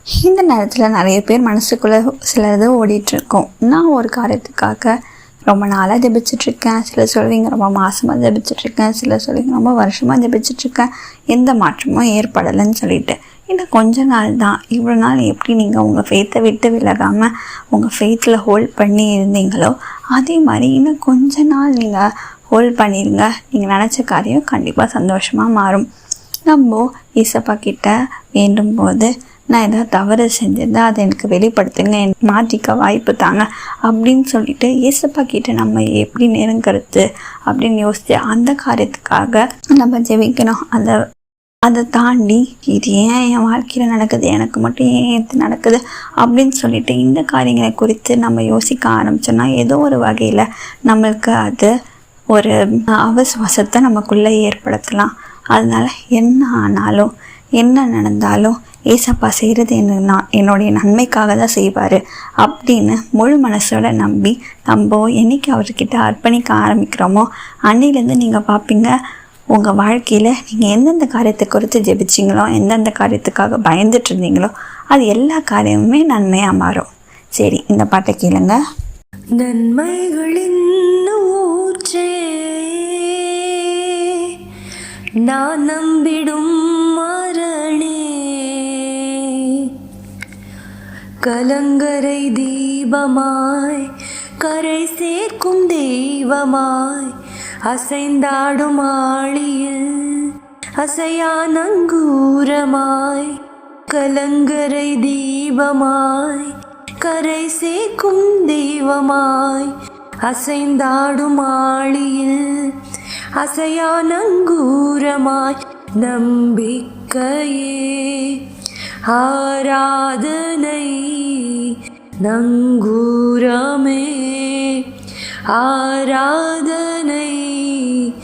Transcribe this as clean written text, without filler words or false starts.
இந்த நேரத்தில் நிறைய பேர் மனசுக்குள்ளே சிலது ஓடிட்டுருக்கோம். நான் ஒரு காரியத்துக்காக ரொம்ப நாளாக ஜெபிச்சிட்ருக்கேன், சிலர் சொல்வீங்க ரொம்ப மாதமாக ஜெபிச்சிட்ருக்கேன், சிலர் சொல்வீங்க ரொம்ப வருஷமாக ஜெபிச்சிட்ருக்கேன், எந்த மாற்றமும் ஏற்படலைன்னு சொல்லிட்டு. இன்னும் கொஞ்ச நாள் தான், இவ்வளோ நாள் எப்படி நீங்கள் உங்கள் ஃபெய்த்தை விட்டு விலகாமல் உங்கள் ஃபெய்த்தில் ஹோல்ட் பண்ணி இருந்தீங்களோ அதே மாதிரி இன்னும் கொஞ்ச நாள் நீங்கள் ஹோல்ட் பண்ணிடுங்க. நீங்கள் நினச்ச காரியம் கண்டிப்பாக சந்தோஷமாக மாறும். நம்ம ஏசப்பா கிட்ட வேண்டும் போது, நான் ஏதாவது தவறு செஞ்சிருந்தால் அதை எனக்கு வெளிப்படுத்துங்க, எனக்கு மாற்றிக்க வாய்ப்பு தாங்க அப்படின்னு சொல்லிட்டு ஏசப்பா கிட்ட நம்ம எப்படி நெருங்கிறது அப்படின்னு யோசித்து அந்த காரியத்துக்காக நம்ம ஜெபிக்கணும். அதை தாண்டி இது ஏன் என் வாழ்க்கையில் நடக்குது, எனக்கு மட்டும் ஏன் இது நடக்குது அப்படின்னு சொல்லிட்டு இந்த காரியங்களை குறித்து நம்ம யோசிக்க ஆரம்பிச்சோன்னா ஏதோ ஒரு வகையில் நம்மளுக்கு அது ஒரு அவசுவாசத்தை நமக்குள்ளே ஏற்படுத்தலாம். அதனால் என்ன ஆனாலும் என்ன நடந்தாலும் ஏசப்பா செய்கிறது என்னுடைய நன்மைக்காக தான் செய்வார் அப்படின்னு முழு மனசோட நம்பி நம்ம என்றைக்கு அவர்கிட்ட அர்ப்பணிக்க ஆரம்பிக்கிறோமோ அன்னிலேருந்து நீங்கள் பார்ப்பீங்க, உங்கள் வாழ்க்கையில் நீங்கள் எந்தெந்த காரியத்தை குறித்து ஜெபிச்சிங்களோ, எந்தெந்த காரியத்துக்காக பயந்துட்டு இருந்தீங்களோ அது எல்லா காரியமுமே நன்மையாக மாறும். சரி, இந்த பாட்டை கேளுங்க. நன்மைகளின் ஊற்றே நான் நம்பிடும் மரணே, கலங்கரை தீபமாய் கரை சேர்க்கும் தெய்வமாய் அசைந்தாடும் ஆழியில் அசையா நங்கூரமாய், கலங்கரை தீபமாய் கரை சேர்க்கும் தெய்வமாய் அசைந்தாடும் ஆழியில் அசையா நங்கூரமாய், நம்பிக்கையே ஆராதனை நங்கூரமே ஆராதனை